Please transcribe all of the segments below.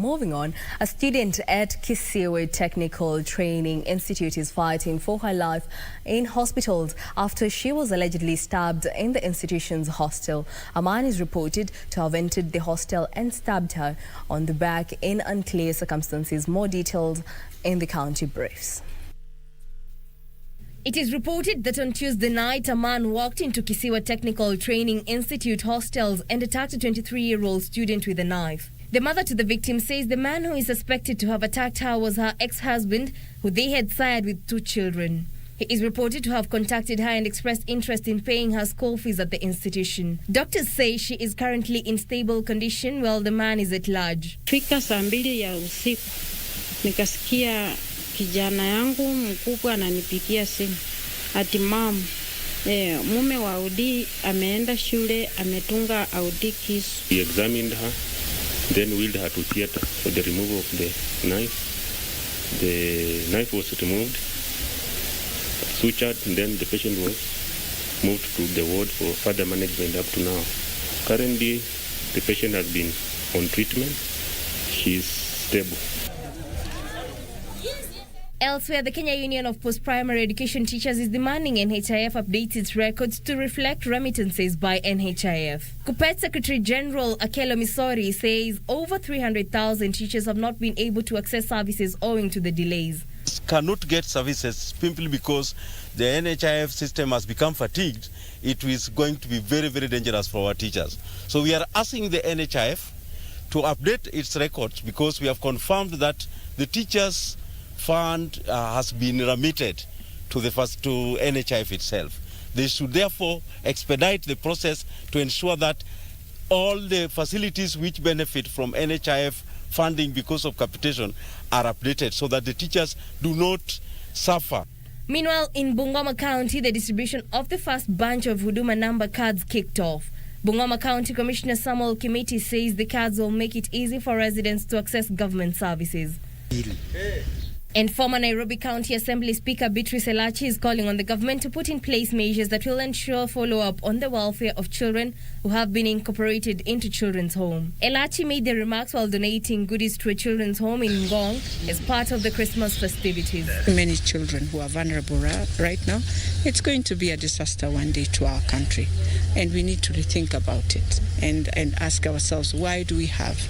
Moving on, a student at Kisiwa Technical Training Institute is fighting for her life in hospitals after she was allegedly stabbed in the institution's hostel. A man is reported to have entered the hostel and stabbed her on the back in unclear circumstances. More details in the county briefs. It is reported that on Tuesday night, a man walked into Kisiwa Technical Training Institute hostels and attacked a 23-year-old student with a knife. The mother to the victim says the man who is suspected to have attacked her was her ex-husband, who they had sired with 2 children. He is reported to have contacted her and expressed interest in paying her school fees at the institution. Doctors say she is currently in stable condition while the man is at large. Fika saa 2 ya usiku nikasikia kijana yangu mkubwa ananipigia simu ati mom, mume wa Audi ameenda shule ametunga Audi kisu. We examined her, then wheeled her to theater for the removal of the knife. The knife was removed, sutured, and then the patient was moved to the ward for further management up to now. Currently, the patient has been on treatment. She is stable. Elsewhere, the Kenya Union of Post-Primary Education Teachers is demanding NHIF update its records to reflect remittances by NHIF. KUPPET Secretary General Akelo Misori says over 300,000 teachers have not been able to access services owing to the delays. Cannot get services simply because the NHIF system has become fatigued. It is going to be very, very dangerous for our teachers. So we are asking the NHIF to update its records because we have confirmed that the teachers' fund has been remitted to NHIF itself. They should therefore expedite the process to ensure that all the facilities which benefit from NHIF funding because of capitation are updated so that the teachers do not suffer. Meanwhile, in Bungoma County, the distribution of the first bunch of Huduma number cards kicked off. Bungoma County Commissioner Samuel Kimiti says the cards will make it easy for residents to access government services. And former Nairobi County Assembly Speaker Beatrice Elachi is calling on the government to put in place measures that will ensure follow-up on the welfare of children who have been incorporated into children's home. Elachi made the remarks while donating goodies to a children's home in Ngong as part of the Christmas festivities. Many children who are vulnerable right now, it's going to be a disaster one day to our country. And we need to rethink about it and ask ourselves, why do we have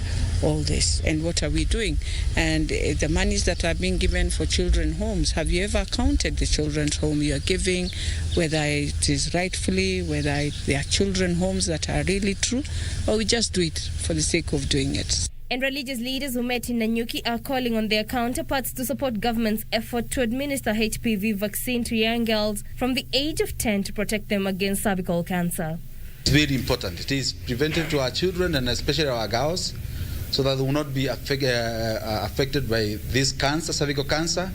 all this and what are we doing? And the monies that are being given for children's homes, have you ever counted the children's home you are giving, whether it is rightfully, whether they are children's homes that are really true, or we just do it for the sake of doing it? And religious leaders who met in Nanyuki are calling on their counterparts to support government's effort to administer HPV vaccine to young girls from the age of 10 to protect them against cervical cancer. It's very important. It is preventive to our children and especially our girls, so that they will not be affected by this cancer, cervical cancer.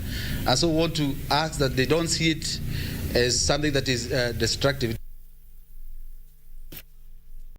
I also want to ask that they don't see it as something that is destructive.